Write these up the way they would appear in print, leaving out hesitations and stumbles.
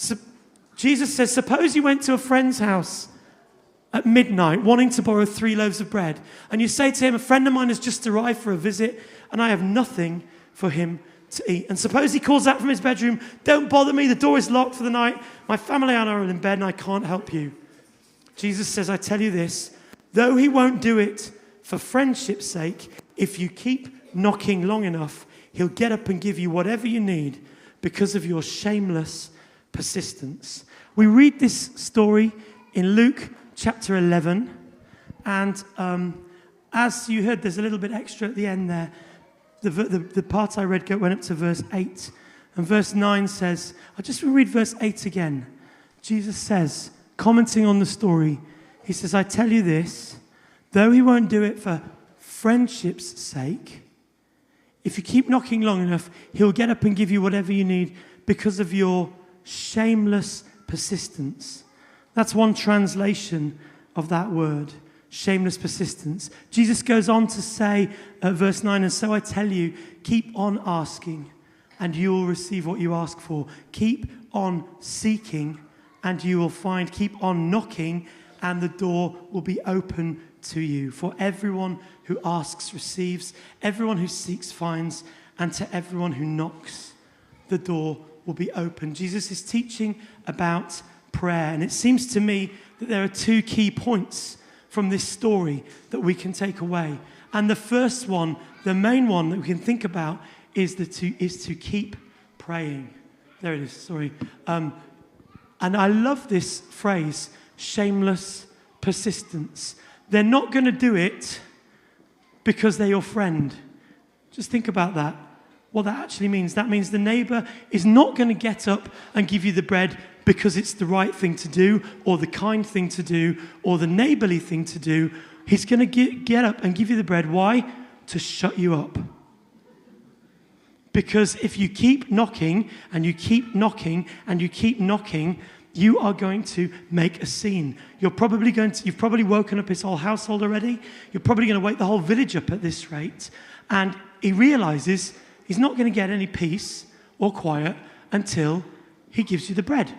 So Jesus says, suppose you went to a friend's house at midnight wanting to borrow 3 loaves of bread. And you say to him, a friend of mine has just arrived for a visit and I have nothing for him to eat. And suppose he calls out from his bedroom, don't bother me, the door is locked for the night. My family and I are in bed and I can't help you. Jesus says, I tell you this, though he won't do it for friendship's sake, if you keep knocking long enough, he'll get up and give you whatever you need because of your shameless persistence. We read this story in Luke chapter 11, and as you heard, there's a little bit extra at the end there. The part I read went up to verse 8, and verse 9 says, I'll just read verse 8 again. Jesus says, commenting on the story, he says, I tell you this, though he won't do it for friendship's sake, if you keep knocking long enough, he'll get up and give you whatever you need because of your shameless persistence. That's one translation of that word, shameless persistence. Jesus goes on to say at verse 9, and so I tell you, keep on asking and you will receive what you ask for. Keep on seeking and you will find. Keep on knocking and the door will be open to you. For everyone who asks receives, everyone who seeks finds, and to everyone who knocks, the door will be open. Jesus is teaching about prayer, and it seems to me that there are 2 key points from this story that we can take away. And the first one, the main one that we can think about, is to keep praying. There it is, sorry. And I love this phrase, shameless persistence. They're not going to do it because they're your friend. Just think about that. What that actually means. That means the neighbour is not going to get up and give you the bread because it's the right thing to do, or the kind thing to do, or the neighbourly thing to do. He's going to get up and give you the bread. Why? To shut you up. Because if you keep knocking, and you keep knocking, and you keep knocking, you are going to make a scene. You've probably woken up his whole household already. You're probably going to wake the whole village up at this rate. And he realizes he's not going to get any peace or quiet until he gives you the bread.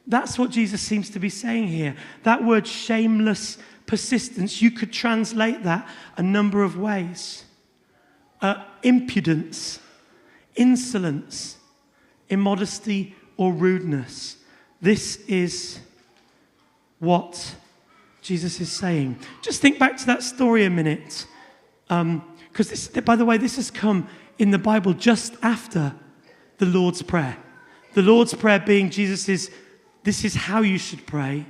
That's what Jesus seems to be saying here. That word shameless persistence, you could translate that a number of ways. Impudence, insolence, immodesty, or rudeness. This is what Jesus is saying. Just think back to that story a minute. Because, by the way, this has come in the Bible just after the Lord's Prayer. The Lord's Prayer being Jesus's, this is how you should pray.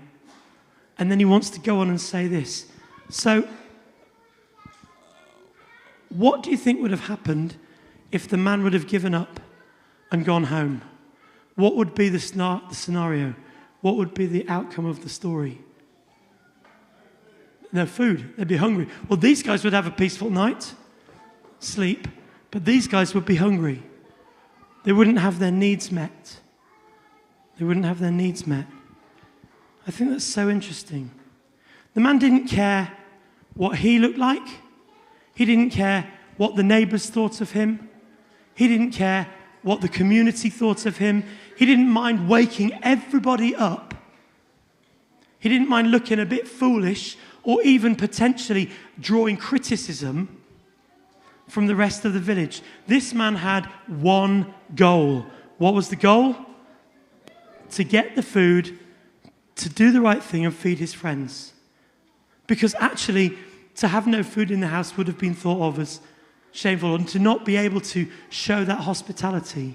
And then he wants to go on and say this. So, what do you think would have happened if the man would have given up and gone home? What would be the scenario? What would be the outcome of the story? No food. They'd be hungry. Well, these guys would have a peaceful night, sleep, but these guys would be hungry. They wouldn't have their needs met. They wouldn't have their needs met. I think that's so interesting. The man didn't care what he looked like. He didn't care what the neighbours thought of him. He didn't care what the community thought of him. He didn't mind waking everybody up. He didn't mind looking a bit foolish or even potentially drawing criticism from the rest of the village. This man had one goal. What was the goal? To get the food, to do the right thing and feed his friends. Because actually, to have no food in the house would have been thought of as shameful, and to not be able to show that hospitality.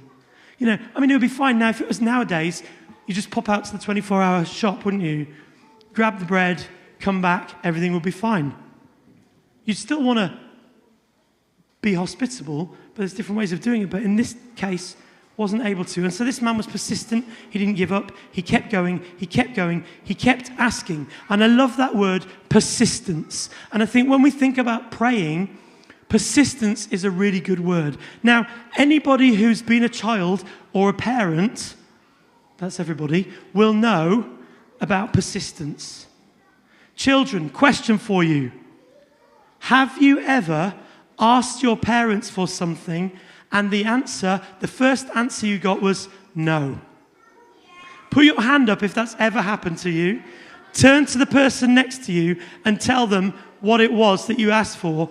You know, I mean, it would be fine now. If it was nowadays, you just pop out to the 24-hour shop, wouldn't you? Grab the bread, come back, everything would be fine. You'd still want to be hospitable, but there's different ways of doing it. But in this case, wasn't able to. And so this man was persistent. He didn't give up. He kept going. He kept going. He kept asking. And I love that word, persistence. And I think when we think about praying, persistence is a really good word. Now, anybody who's been a child or a parent, that's everybody, will know about persistence. Children, question for you. Have you ever asked your parents for something and the first answer you got was no? Put your hand up if that's ever happened to you. Turn to the person next to you and tell them what it was that you asked for,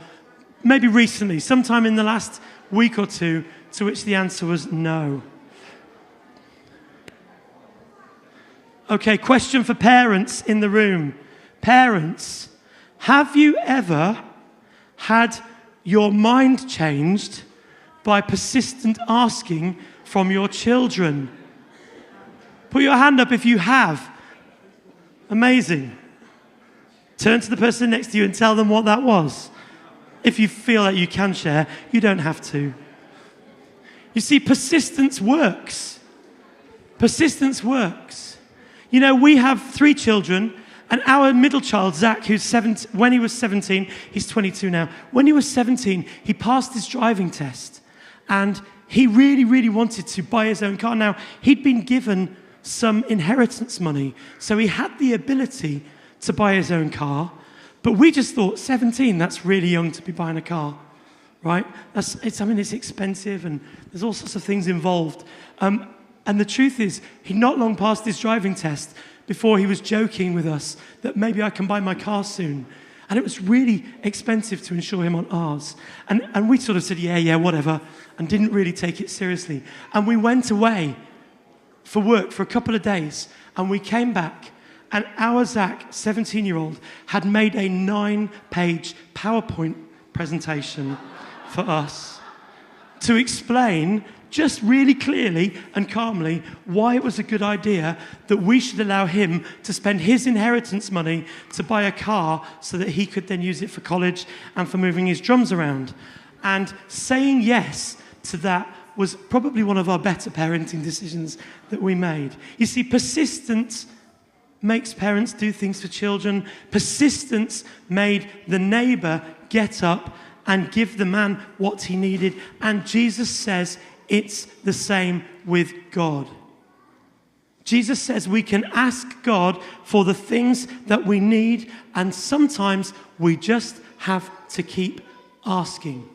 maybe recently, sometime in the last week or two, to which the answer was no. Okay, question for parents in the room. Parents, have you ever had your mind changed by persistent asking from your children? Put your hand up if you have. Amazing. Turn to the person next to you and tell them what that was. If you feel that you can share, you don't have to. You see, persistence works. Persistence works. You know, we have 3 children, and our middle child, Zach, who's 17, when he was 17, he's 22 now. When he was 17, he passed his driving test, and he really, really wanted to buy his own car. Now, he'd been given some inheritance money, so he had the ability to buy his own car, but we just thought, 17, that's really young to be buying a car, right? It's expensive, and there's all sorts of things involved. And the truth is, he not long passed his driving test before he was joking with us that maybe I can buy my car soon. And it was really expensive to insure him on ours. And we sort of said, yeah, whatever, and didn't really take it seriously. And we went away for work for a couple of days, and we came back, and our Zach, 17-year-old, had made a 9-page PowerPoint presentation for us to explain just really clearly and calmly why it was a good idea that we should allow him to spend his inheritance money to buy a car so that he could then use it for college and for moving his drums around. And saying yes to that was probably one of our better parenting decisions that we made. You see, persistence makes parents do things for children. Persistence made the neighbor get up and give the man what he needed. And Jesus says it's the same with God. Jesus says we can ask God for the things that we need, and sometimes we just have to keep asking.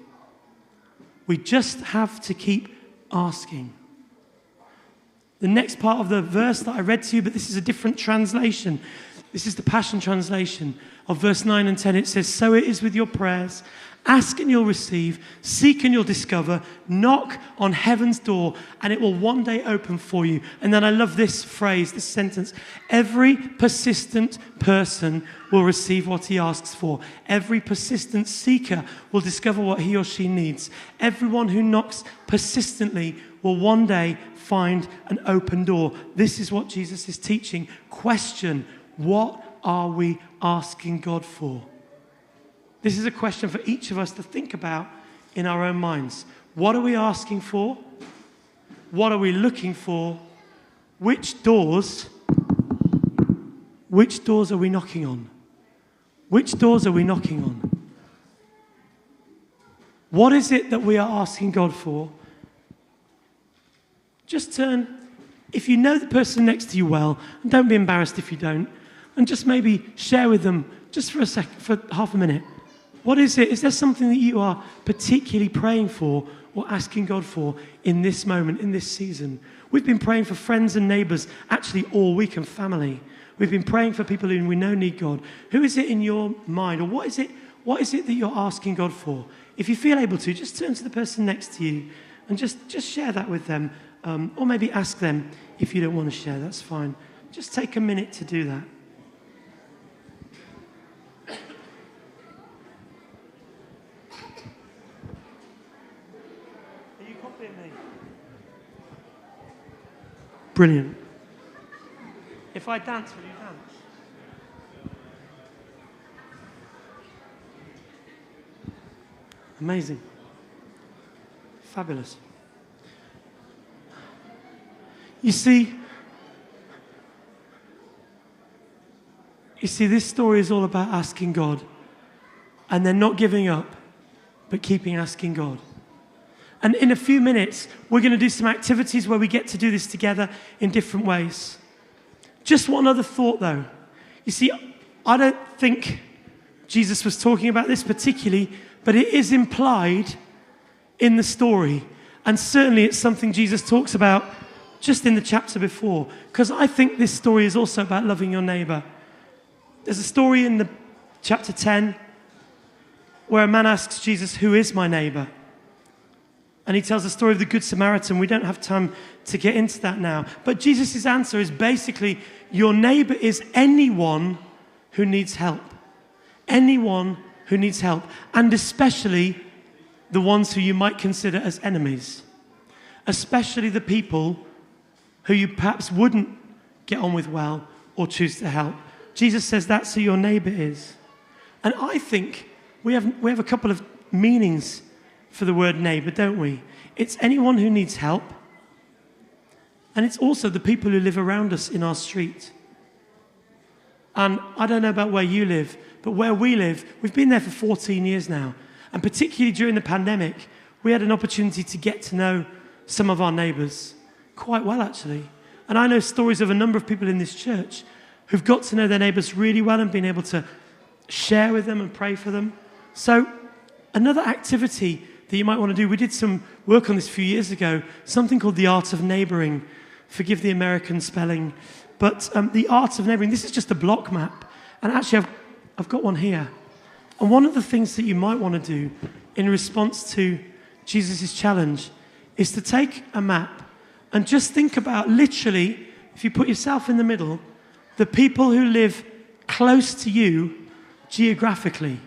We just have to keep asking. The next part of the verse that I read to you, but this is a different translation. This is the Passion Translation of verse 9 and 10. It says, "So it is with your prayers. Ask and you'll receive. Seek and you'll discover. Knock on heaven's door and it will one day open for you." And then I love this phrase, this sentence. "Every persistent person will receive what he asks for. Every persistent seeker will discover what he or she needs. Everyone who knocks persistently will one day find an open door." This is what Jesus is teaching. Question: what are we asking God for? This is a question for each of us to think about in our own minds. What are we asking for? What are we looking for? Which doors are we knocking on? Which doors are we knocking on? What is it that we are asking God for? Just turn, if you know the person next to you well, and don't be embarrassed if you don't, and just maybe share with them just for half a minute. What is it? Is there something that you are particularly praying for or asking God for in this moment, in this season? We've been praying for friends and neighbours actually all week, and family. We've been praying for people who we know need God. Who is it in your mind, or what is it that you're asking God for? If you feel able to, just turn to the person next to you and just share that with them. Or maybe ask them if you don't want to share. That's fine. Just take a minute to do that. Are you copying me? Brilliant. If I dance, will you dance? Amazing. Fabulous. You see, this story is all about asking God, and then not giving up, but keeping asking God. And in a few minutes, we're going to do some activities where we get to do this together in different ways. Just one other thought, though. You see, I don't think Jesus was talking about this particularly, but it is implied in the story. And certainly it's something Jesus talks about just in the chapter before, because I think this story is also about loving your neighbour. There's a story in the chapter 10 where a man asks Jesus, who is my neighbour? And he tells the story of the Good Samaritan. We don't have time to get into that now. But Jesus' answer is basically, your neighbour is anyone who needs help. Anyone who needs help. And especially the ones who you might consider as enemies. Especially the people who you perhaps wouldn't get on with well or choose to help. Jesus says that's who your neighbour is. And I think we have a couple of meanings for the word neighbour, don't we? It's anyone who needs help. And it's also the people who live around us in our street. And I don't know about where you live, but where we live, we've been there for 14 years now. And particularly during the pandemic, we had an opportunity to get to know some of our neighbours quite well, actually. And I know stories of a number of people in this church who've got to know their neighbours really well and been able to share with them and pray for them. So another activity that you might want to do, we did some work on this a few years ago, something called the art of neighbouring. Forgive the American spelling. But the art of neighbouring, this is just a block map. And actually, I've got one here. And one of the things that you might want to do in response to Jesus' challenge is to take a map and just think about, literally, if you put yourself in the middle, the people who live close to you geographically.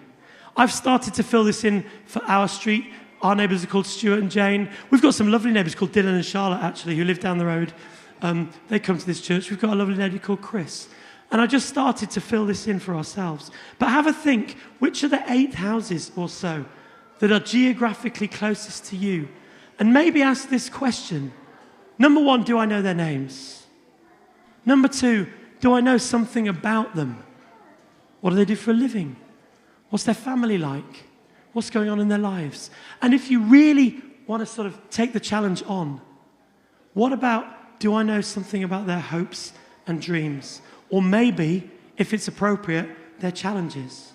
I've started to fill this in for our street. Our neighbours are called Stuart and Jane. We've got some lovely neighbours called Dylan and Charlotte, actually, who live down the road. They come to this church. We've got a lovely lady called Chris. And I just started to fill this in for ourselves. But have a think, which are the 8 houses or so that are geographically closest to you? And maybe ask this question. Number 1, do I know their names? Number 2, do I know something about them? What do they do for a living? What's their family like? What's going on in their lives? And if you really want to sort of take the challenge on, what about, do I know something about their hopes and dreams? Or maybe, if it's appropriate, their challenges?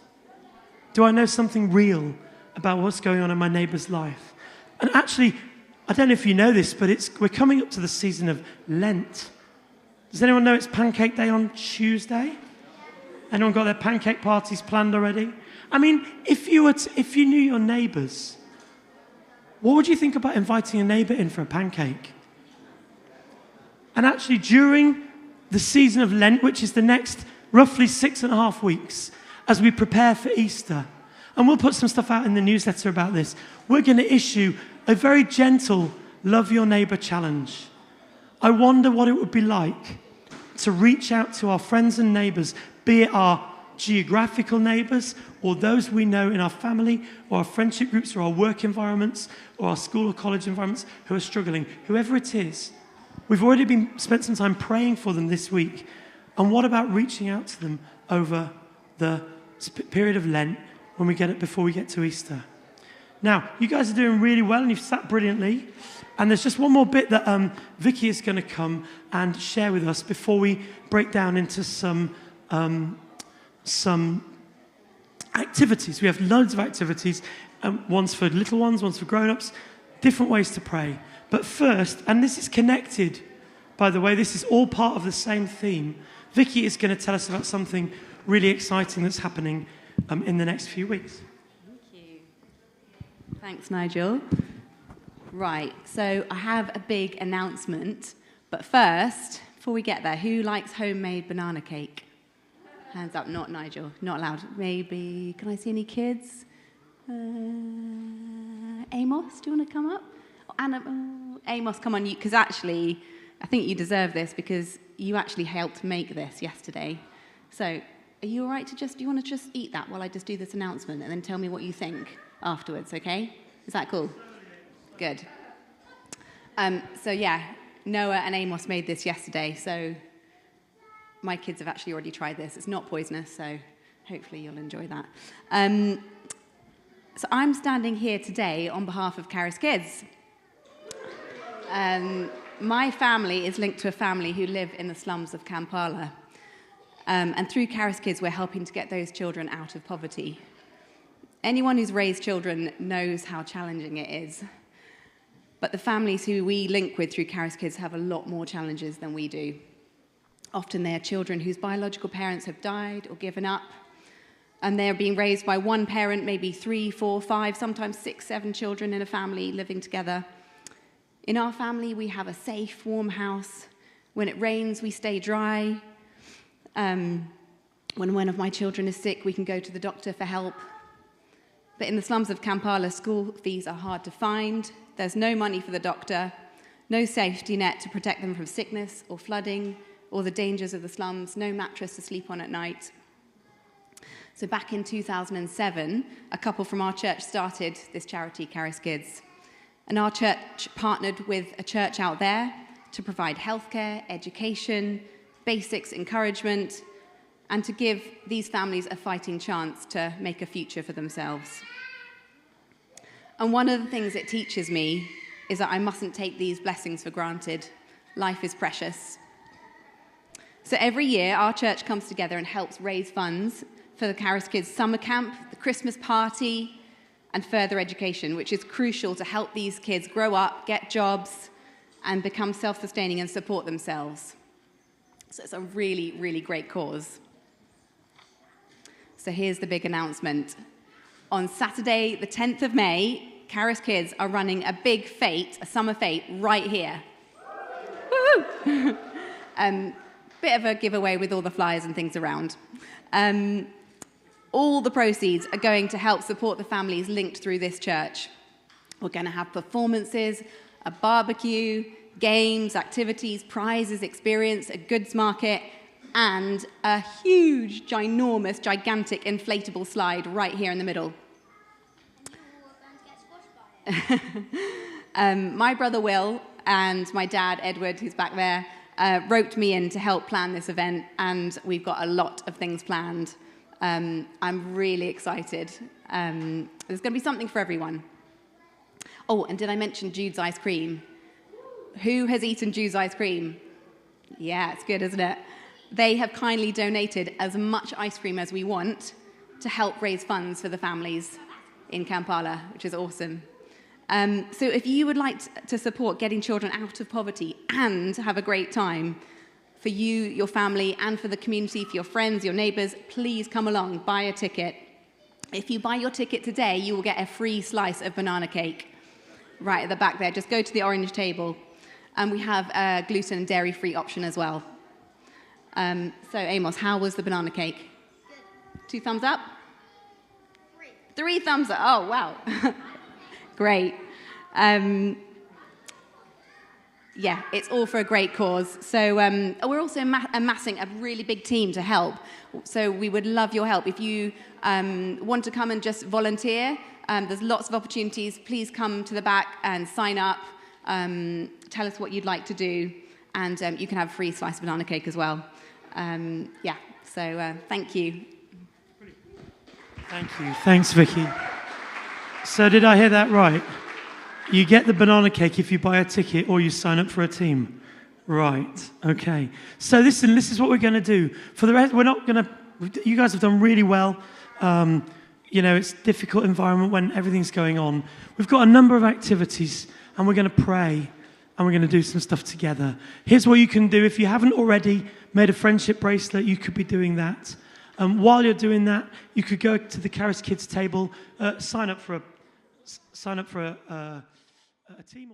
Do I know something real about what's going on in my neighbour's life? And actually, I don't know if you know this, but we're coming up to the season of Lent. Does anyone know it's Pancake Day on Tuesday? Anyone got their pancake parties planned already? I mean, if you knew your neighbours, what would you think about inviting a neighbour in for a pancake? And actually, during the season of Lent, which is the next roughly 6.5 weeks, as we prepare for Easter, and we'll put some stuff out in the newsletter about this, we're going to issue a very gentle Love Your Neighbour challenge. I wonder what it would be like to reach out to our friends and neighbours, be it our geographical neighbours or those we know in our family or our friendship groups or our work environments or our school or college environments who are struggling, whoever it is. We've already spent some time praying for them this week. And what about reaching out to them over the period of Lent before we get to Easter? Now, you guys are doing really well and you've sat brilliantly. And there's just one more bit that Vicky is going to come and share with us before we break down into some activities. We have loads of activities. One's for little ones, one's for grown-ups. Different ways to pray. But first, and this is connected, by the way, this is all part of the same theme. Vicky is going to tell us about something really exciting that's happening in the next few weeks. Thank you. Thanks, Nigel. Right, so I have a big announcement. But first, before we get there, who likes homemade banana cake? Hands up, not Nigel, not allowed. Maybe, can I see any kids? Amos, do you want to come up? Anna, Amos, come on, because actually, I think you deserve this because you actually helped make this yesterday. So, are you all right do you want to just eat that while I just do this announcement and then tell me what you think afterwards, okay? Is that cool? Good. So yeah, Noah and Amos made this yesterday, so my kids have actually already tried this. It's not poisonous, so hopefully you'll enjoy that. So I'm standing here today on behalf of Caris Kids. My family is linked to a family who live in the slums of Kampala. And through Caris Kids, we're helping to get those children out of poverty. Anyone who's raised children knows how challenging it is. But the families who we link with through Caris Kids have a lot more challenges than we do. Often they are children whose biological parents have died or given up, and they're being raised by one parent, maybe 3, 4, 5, sometimes 6, 7 children in a family living together. In our family, we have a safe, warm house. When it rains, we stay dry. When one of my children is sick, we can go to the doctor for help. But in the slums of Kampala, school fees are hard to find. There's no money for the doctor, no safety net to protect them from sickness or flooding or the dangers of the slums, no mattress to sleep on at night. So back in 2007, a couple from our church started this charity, Caris Kids. And our church partnered with a church out there to provide healthcare, education, basics, encouragement, and to give these families a fighting chance to make a future for themselves. And one of the things it teaches me is that I mustn't take these blessings for granted. Life is precious. So every year, our church comes together and helps raise funds for the Caris Kids summer camp, the Christmas party, and further education, which is crucial to help these kids grow up, get jobs, and become self-sustaining and support themselves. So it's a really, really great cause. So here's the big announcement. On Saturday, the 10th of May, Caris Kids are running a big fete, a summer fete, right here. Woo-hoo! Bit of a giveaway with all the flyers and things around. All the proceeds are going to help support the families linked through this church. We're going to have performances, a barbecue, games, activities, prizes, experience, a goods market, and a huge, ginormous, gigantic inflatable slide right here in the middle. My brother Will and my dad Edward, who's back there, roped me in to help plan this event, and we've got a lot of things planned. I'm really excited. There's going to be something for everyone. Oh, and did I mention Jude's ice cream? Who has eaten Jude's ice cream? Yeah, it's good, isn't it? They have kindly donated as much ice cream as we want to help raise funds for the families in Kampala, which is awesome. So if you would like to support getting children out of poverty and have a great time, for you, your family, and for the community, for your friends, your neighbours, please come along, buy a ticket. If you buy your ticket today, you will get a free slice of banana cake right at the back there. Just go to the orange table. And we have a gluten and dairy-free option as well. So Amos, how was the banana cake? Good. 2 thumbs up? 3 thumbs up. Oh, wow. Great. Yeah, it's all for a great cause. So we're also amassing a really big team to help. So we would love your help. If you want to come and just volunteer, there's lots of opportunities. Please come to the back and sign up. Tell us what you'd like to do. And you can have a free slice of banana cake as well. Yeah, so thank you. Thank you. Thanks, Vicky. So did I hear that right? You get the banana cake if you buy a ticket or you sign up for a team. Right. Okay. So listen, this is what we're going to do. For the rest, we're not going to... You guys have done really well. It's a difficult environment when everything's going on. We've got a number of activities, and we're going to pray, and we're going to do some stuff together. Here's what you can do. If you haven't already made a friendship bracelet, you could be doing that. While you're doing that, you could go to the Caris Kids table, sign up for a team.